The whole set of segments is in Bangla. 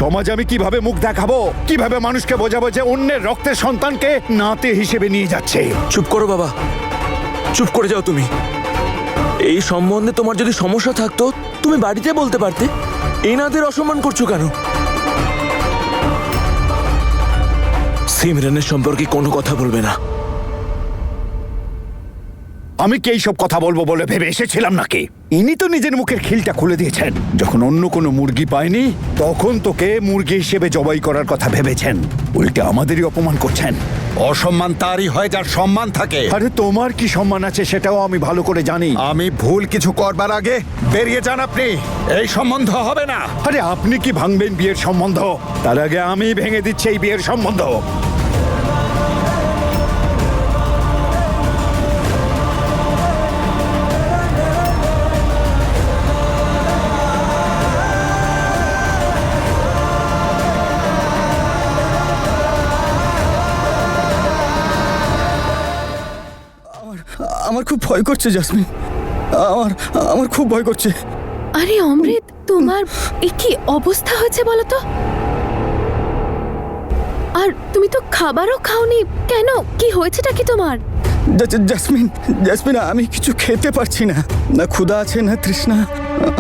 সমাজে আমি কিভাবে মুখ দেখাবো, কিভাবে মানুষকে বোঝাবো যে অন্যের রক্তের সন্তানকে নাতে হিসেবে নিয়ে যাচ্ছে? চুপ করো বাবা, চুপ করে যাও তুমি। এই সম্বন্ধে তোমার যদি সমস্যা থাকতো তুমি বাড়িতে বলতে পারতে। এনাদের অসম্মান করছো কেন? সিমরানের সম্পর্কে কোনো কথা বলবে না। আমি কি এইসব কথা বলবো বলে ভেবে এসেছিলাম নাকি? ইনি তো নিজের মুখের খিলটা খুলে দিয়েছেন। যখন অন্য কোনো মুরগি পায়নি তখন তোকে মুরগি হিসেবে জবাই করার কথা ভেবেছেন, উল্টে আমাদেরই অপমান করছেন। অসম্মান তারই হয় যার সম্মান থাকে। আরে তোমার কি সম্মান আছে সেটাও আমি ভালো করে জানি। আমি ভুল কিছু করবার আগে বেরিয়ে যান আপনি। এই সম্বন্ধ হবে না। আরে আপনি কি ভাঙবেন বিয়ের সম্বন্ধ? তার আগে আমি ভেঙে দিচ্ছি এই বিয়ের সম্বন্ধ। আমার খুব ভয় করছে জাসমিন, আমার আমার খুব ভয় করছে। আরে অমৃত, তোমার এ কি অবস্থা হয়েছে বলো তো? আর তুমি তো খাবারও খাওনি কেন? কি হয়েছেটা কি তোমার? জাসমিন, জাসমিন, আমি কিছু খেতে পারছি না, না ক্ষুধা আছে না তৃষ্ণা।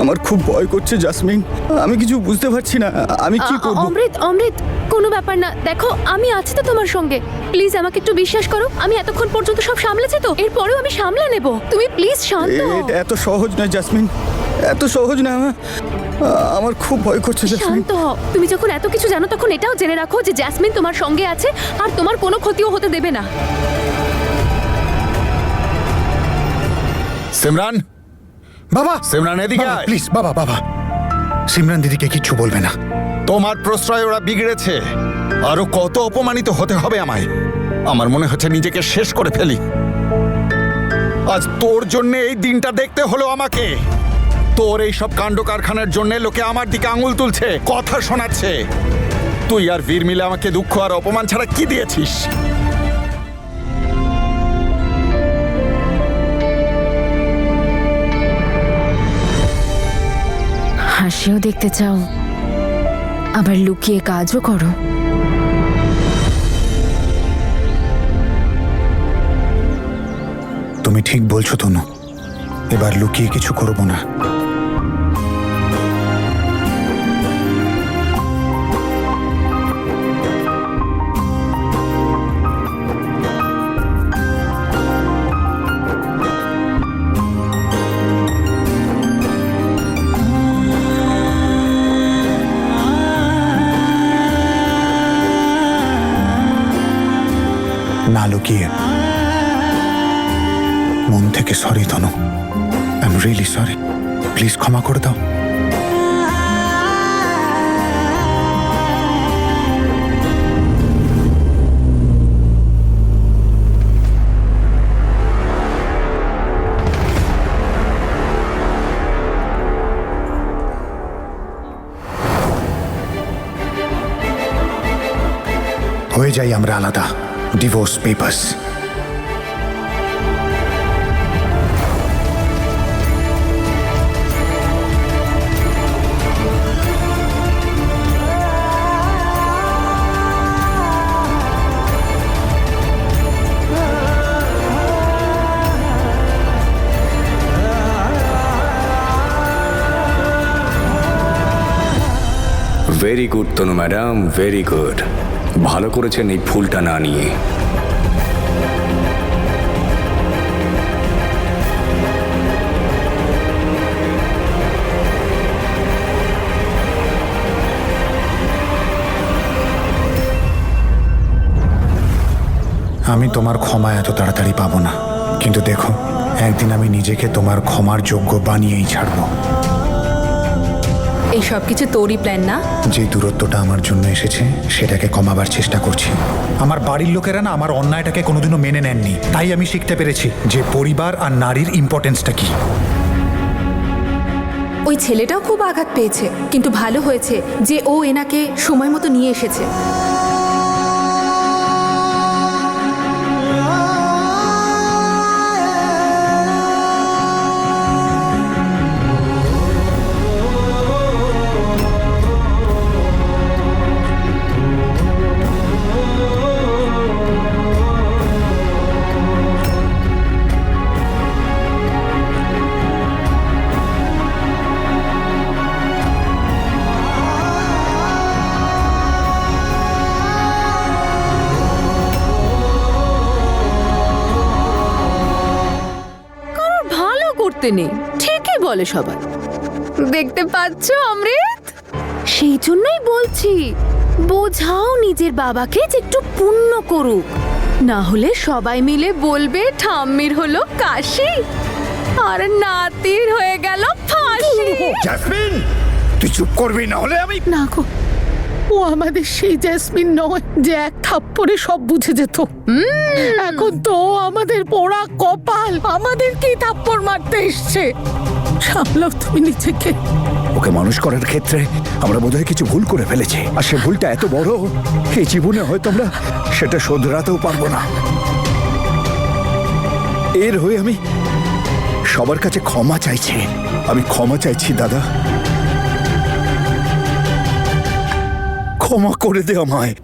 আমার খুব ভয় করছে জাসমিন, আমি কিছু বুঝতে পারছি না, আমি কি করব? অমৃত, অমৃত, কোনো ব্যাপার না, দেখো আমি আছি তো তোমার সঙ্গে। প্লিজ আমাকে একটু বিশ্বাস করো, আমি এতক্ষণ পর্যন্ত সব সামলেছি তো, এরপরেও আমি সামলে নেব। তুমি প্লিজ শান্ত হও। এটা এত সহজ নয় জাসমিন, এত সহজ না। আমার খুব ভয় করছে জাসমিন। শান্ত হও। তুমি যখন এত কিছু জানো তখন এটাও জেনে রাখো যে জ্যাসমিন তোমার সঙ্গে আছে আর তোমার কোনো ক্ষতিও হতে দেবে না। সিমরান, বাবা, সিমরান এদিকে আয়। প্লিজ বাবা, বাবা, সিমরান দিদিকে কিচ্ছু বলবে না। তোমার প্রশ্রয় ওরা বিগড়েছে। আরো কত অপমানিত হতে হবে আমায়? আমার মনে হচ্ছে নিজেকে শেষ করে ফেলি। আজ তোর জন্য এই দিনটা দেখতে হলো আমাকে। তোর এই সব কাণ্ড কারখানার জন্য লোকে আমার দিকে আঙুল তুলছে, কথা শোনাচ্ছে। তুই আর বীর মিলে আমাকে দুঃখ আর অপমান ছাড়া কি দিয়েছিস? হাসিও দেখতে চাও, আবার লুকিয়ে কাজও করো। তুমি ঠিক বলছো তনু, এবার লুকিয়ে কিছু করব না। না লুকিয়ে, মন থেকে sorry Tanu, I am really sorry. Please ক্ষমা করে দাও। হয়ে যাই আমরা আলাদা, ডিভোর্স পেপারস। ভেরি গুড তনু ম্যাডাম, ভেরি গুড। ভালো করেছেন এই ফুলটা না নিয়ে। আমি তোমার ক্ষমা এত তাড়াতাড়ি পাবো না, কিন্তু দেখো একদিন আমি নিজেকে তোমার ক্ষমার যোগ্য বানিয়েই ছাড়বো। এই সব কিছু তোরই প্ল্যান না? যে দূরত্বটা আমার জন্য এসেছে সেটাকে কমাবার চেষ্টা করছি। আমার বাড়ির লোকেরা না আমার অন্যায়টাকে কোনোদিনও মেনে নেননি, তাই আমি শিখতে পেরেছি যে পরিবার আর নারীর ইম্পর্টেন্সটা কি। ওই ছেলেটাও খুব আঘাত পেয়েছে, কিন্তু ভালো হয়েছে যে ও এনাকে সময় মতো নিয়ে এসেছে। বলতে নেই, ঠিকই বলে সবাই। দেখতে পাচ্ছ অমৃত, সেই জন্যই বলছি বোঝাও নিজের বাবাকে যে একটু পুণ্য করুক, না হলে সবাই মিলে বলবে ঠাম্মির হলো কাশি আর নাতির হয়ে গেল ফাঁসি। জাসমিন, তুই চুপ করবি, না হলে আমি না গো, ও আমাদের সেই জেসমিন নয় যে এক থাপ্পড়ে সব বুঝে যেত। এখন তো ও আমাদের পোড়া কপাল, আমাদের কি থাপ্পড় মারতে এসছে। সামলাও তুমি নিজেকে। ওকে মানুষ করার ক্ষেত্রে আমরা বোধহয় কিছু ভুল করে ফেলেছি, আর সে ভুলটা এত বড় এই জীবনে হয়তো আমরা সেটা শোধরাতেও পারবো না। এর হয়ে আমি সবার কাছে ক্ষমা চাইছি। আমি ক্ষমা চাইছি দাদা, ক্ষমা করে দে আমায়,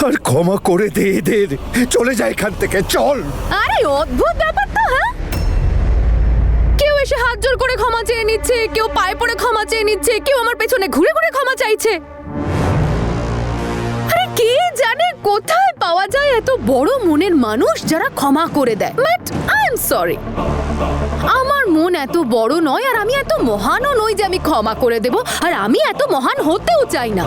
আর ক্ষমা করে দে এদের। চলে যায় এখান থেকে, চল। আরে অদ্ভুত ব্যাপার তো, হ্যাঁ? কেউ এসে হাত জোর করে ক্ষমা চেয়ে নিচ্ছে, কেউ পায়ে পড়ে ক্ষমা চেয়ে নিচ্ছে, কেউ আমার পেছনে ঘুরে ঘুরে ক্ষমা চাইছে। আরে কে জানে কোথায় পাওয়া যায় এত বড় মনের মানুষ যারা ক্ষমা করে দেয়। বাট আই এম সরি, আমার মন এত বড় নয়, আর আমি এত মহানও নই যে আমি ক্ষমা করে দেব, আর আমি এত মহান হতেও চাই না।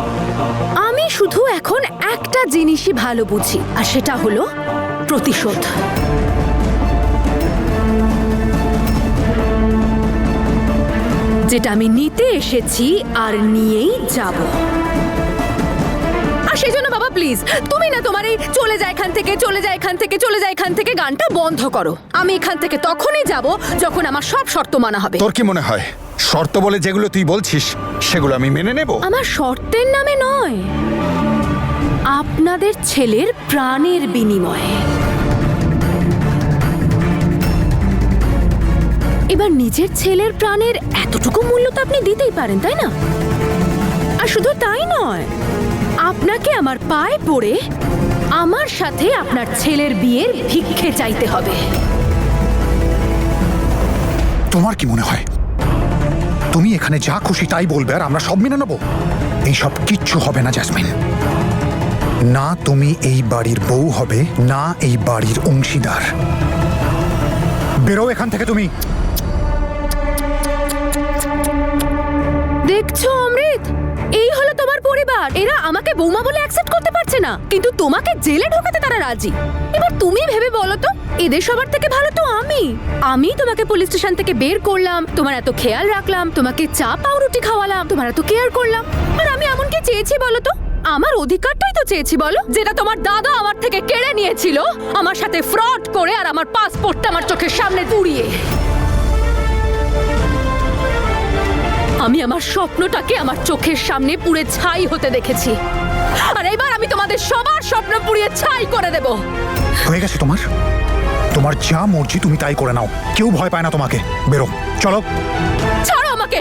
আমি শুধু এখন একটা জিনিসই ভালো বুঝি, আর সেটা হলো প্রতিশোধ। যেটা আমি নিতে এসেছি আর নিয়েই যাব। আর সেই জন্য বাবা প্লিজ, তুমি না তোমার এই চলে যায় এখান থেকে, চলে যায় এখান থেকে, চলে যায় এখান থেকে গানটা বন্ধ করো। আমি এখান থেকে তখনই যাব যখন আমার সব শর্ত মানা হবে। তোর কি মনে হয় শর্ত বলে যেগুলো তুই বলছিস সেগুলো আমি মেনে নেব? আমার শর্তের নামে নয়, আপনাদের ছেলের প্রাণের বিনিময়ে। এবার নিজের ছেলের প্রাণের এতটুকু মূল্য তো আপনি দিতেই পারেন, তাই না? আর শুধু তাই নয়, আপনাকে আমার পায়ে পড়ে আমার সাথে আপনার ছেলের বিয়ের ভিক্ষে চাইতে হবে। তোমার কি মনে হয় তুমি এখানে যা খুশি তাই বলবে আর আমরা সব মেনে নেব? এইসব কিচ্ছু হবে না জেসমিন। না তুমি এই বাড়ির বউ হবে, না এই বাড়ির অংশীদার। বেরো এখান থেকে তুমি। দেখছো অমৃত, এই হলো তোমার পরিবার। এরা আমাকে বৌমা বলে অ্যাকসেপ্ট করতে পারছে না, কিন্তু তোমাকে জেলে ঢোকাতে তারা রাজি। এবার তুমি ভেবে বলো তো, এদের সবার থেকে ভালো তো আমি তোমাকে পুলিশ স্টেশন থেকে বের করলাম, তোমার এত খেয়াল রাখলাম, তোমাকে চা পাউরুটি খাওয়ালাম, তোমার এত কেয়ার করলাম। আর আমি এমন কি চেয়েছি বলো তো? আমার অধিকারটাই তো চেয়েছি বলো, যেটা তোমার দাদা আমার থেকে কেড়ে নিয়েছিল, আমার সাথে ফ্রড করে আর আমার পাসপোর্টটা আমার চোখের সামনে পুড়িয়ে। আমি আমার স্বপ্নটাকে আমার চোখের সামনে পুড়ে ছাই হতে দেখেছি, আর এবার আমি তোমাদের সবার স্বপ্ন পুড়িয়ে ছাই করে দেব। হয়ে গেছে তোমার, তোমার যা মর্জি তুমি তাই করে নাও। কেউ ভয় পায় না তোমাকে। বেরো, চলো। ছাড়ো আমাকে,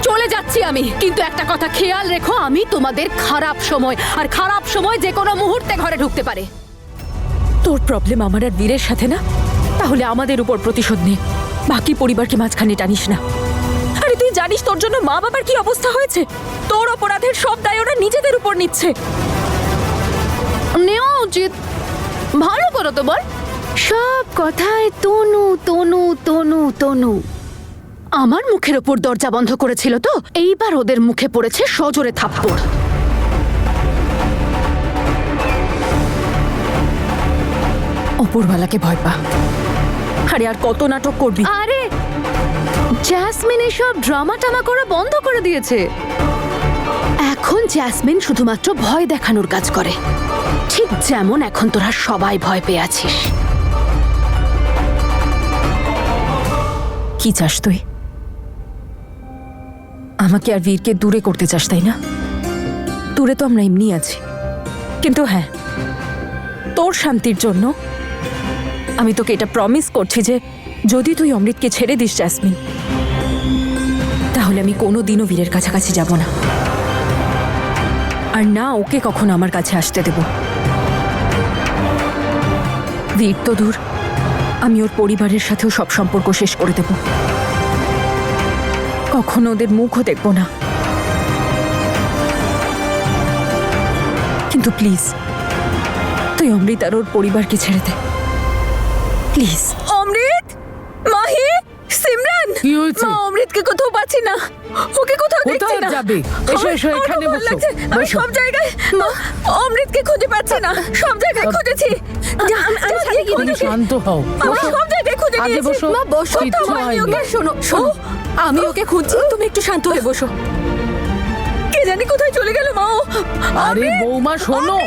চলে যাচ্ছি আমি। কিন্তু একটা কথা খেয়াল রেখো, আমি তোমাদের খারাপ সময়, আর খারাপ সময় যে কোনো মুহূর্তে ঘরে ঢুকতে পারে। তোর প্রবলেম আমার আর বীরের সাথে না, তাহলে আমাদের উপর প্রতিশোধ নে, বাকি পরিবারকে মাঝখানে টানিস না। আরে তুই জানিস তোর জন্য মা বাবার কি অবস্থা হয়েছে? তোর অপরাধের সব দায় ওরা নিজেদের উপর নিচ্ছে। নেওয়া উচিত। ভালো করো তো বল। সব কথায় তনু তনু তনু তনু। আমার মুখের ওপর দরজা বন্ধ করেছিল তো, এইবার ওদের মুখে পড়েছে সজোরে থাপ্পড়। অপরওয়ালাকে ভয় পা। আরে আর কত নাটক করবি? আরে জ্যাসমিন এসব ড্রামা টামা করা বন্ধ করে দিয়েছে। এখন জ্যাসমিন শুধুমাত্র ভয় দেখানোর কাজ করে, ঠিক যেমন এখন তোরা সবাই ভয় পেয়ে আছিস। কি চাস তুই? আমাকে আর বীরকে দূরে করতে চাস, তাই না? দূরে তো আমরা এমনি আছি, কিন্তু হ্যাঁ, তোর শান্তির জন্য আমি তোকে এটা প্রমিস করছি যে যদি তুই অমৃতকে ছেড়ে দিস জ্যাসমিন, তাহলে আমি কোনোদিনও বীরের কাছাকাছি যাব না, আর না ওকে কখনো আমার কাছে আসতে দেব। বীর তো দূর, আমি ওর পরিবারের সাথেও সব সম্পর্ক শেষ করে দেব। কখনো ওদের মুখও দেখব না। কিন্তু প্লিজ তুই অমৃত আর ওর পরিবারকে ছেড়ে দে, প্লিজ। অমৃত, মাহি, সিমরান। কি হয়েছে? মা অমৃতকে কোথাও পাচ্ছি না, ওকে কোথাও দেখছি কোথায় না। যাবে? এসো, এসো, আমার এখানে খুব ভয় বসো, লাগছে। আমি বসো। সব জায়গায় মা অমৃতকে খুঁজে পাচ্ছি না, সব জায়গায় খুঁজেছি। আমি সাথে গিয়ে তুমি দেখি। শান্ত হও, আমি বসো। সব জায়গায় খুঁজে আগে নিয়েছি। বসো। মা বসো তো, কিচ্ছু আমি হয়নি। ওকে শোনো শোনো, আমি ওকে খুঁজছি, তুমি একটু শান্ত হয়ে বসো। কে জানি কোথায় চলে গেল মা ও। আরে বৌমা শোনো,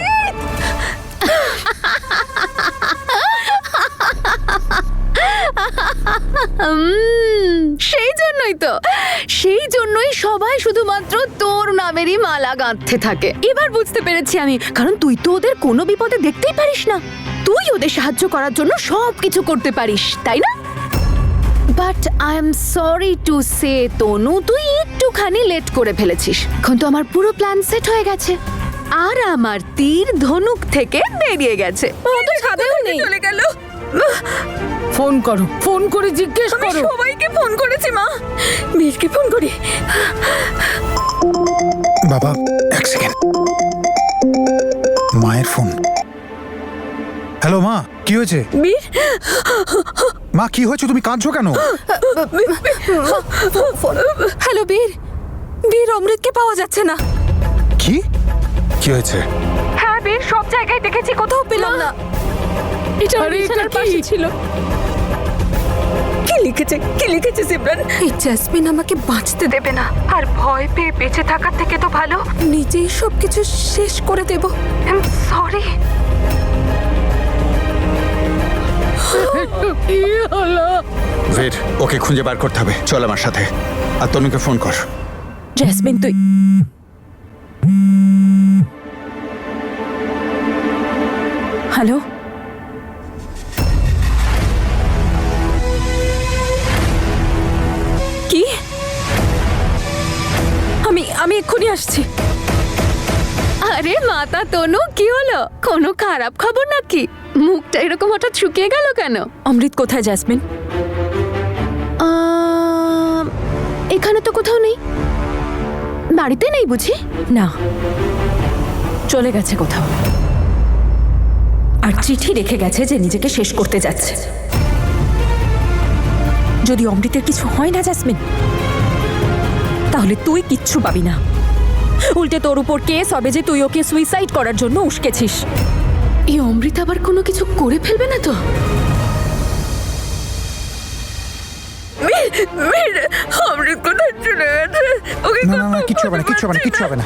সেই জন্যই সবাই শুধুমাত্র তোর নামেরই মালা গাঁথতে থাকে। এবার বুঝতে পেরেছি আমি, কারণ তুই তো ওদের কোনো বিপদে দেখতেই পারিস না, তুই ওদের সাহায্য করার জন্য সবকিছু করতে পারিস, তাই না? But I am sorry to say Tanu, তুই একটুখানি লেট করে ফেলেছিস। এখন তো আমার পুরো প্ল্যান সেট হয়ে গেছে, আর আমার তীর ধনুক থেকে বেরিয়ে গেছে। ও তো ছাদেও নেই, চলে গেল। ফোন করো, ফোন করে জিজ্ঞেস আমি করো। সবাইকে ফোন করেছি মা, বীরকে ফোন করি। বাবা এক সেকেন্ড, মায়ের ফোন। হ্যালো মা, কি হয়েছে? বীর, মা কি হয়েছে, তুমি কাঁদছো কেন? হ্যালো বীর, বীর অমৃতকে পাওয়া যাচ্ছে না। কি কি হয়েছে? হ্যাঁ বীর, সব জায়গায় দেখেছি, কোথাও পেলাম না। এটা আরে, এটা বিছানার কি? পাশে ছিল। কি লিখেছে সিমরান? এই জেসমিন আমাকে বাঁচতে দেবে না, আর ভয় পেয়ে বেঁচে থাকার থেকে তো ভালো নিজেই সবকিছু শেষ করে দেব। I am sorry. কি হলো? বীর, ওকে খুঁজে বার করতে হবে, চল আমার সাথে। আর তনুকে ফোন কর। জেসমিন তুই হ্যালো, কি? আমি এক্ষুনি আসছি। আরে মাতা তনু, কি হলো? কোনো খারাপ খবর নাকি? মুখটা এরকম হঠাৎ শুকিয়ে গেল কেন? অমৃত কোথায় জেসমিন? এখানে তো কোথাও নেই। বাড়িতে নেই বুঝি? না, চলে গেছে কোথাও, আর চিঠি রেখে গেছে যে নিজেকে শেষ করতে যাচ্ছে। যদি অমৃতের কিছু হয় না জেসমিন, তাহলে তুই কিচ্ছু পাবি না। উল্টে তোর উপর কেস হবে যে তুই ওকে সুইসাইড করার জন্য উস্কেছিস। এই অমৃত আবার কোনো কিছু করে ফেলবে না তো? অমৃত কোথায় চলে গেছে? ওকে না না না, কিচ্ছু হবে না, কিচ্ছু হবে না, কিচ্ছু হবে না।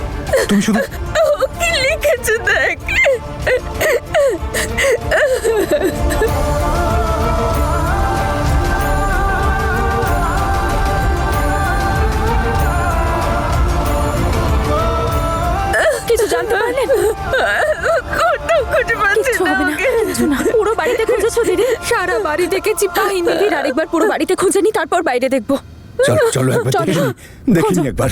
তুমি শুধু কি লিখেছে দেখ। কিছু জানতে পারলেন? কিচ্ছু হবে না, কিচ্ছু না। পুরো বাড়িতে খুঁজেছো দিদি? সারা বাড়ি দেখেছি, পাইনি। দিদি আরেকবার পুরো বাড়িতে খুঁজে নি, তারপর বাইরে দেখবো। চলো চলো একবার চলো। দেখিনি একবার।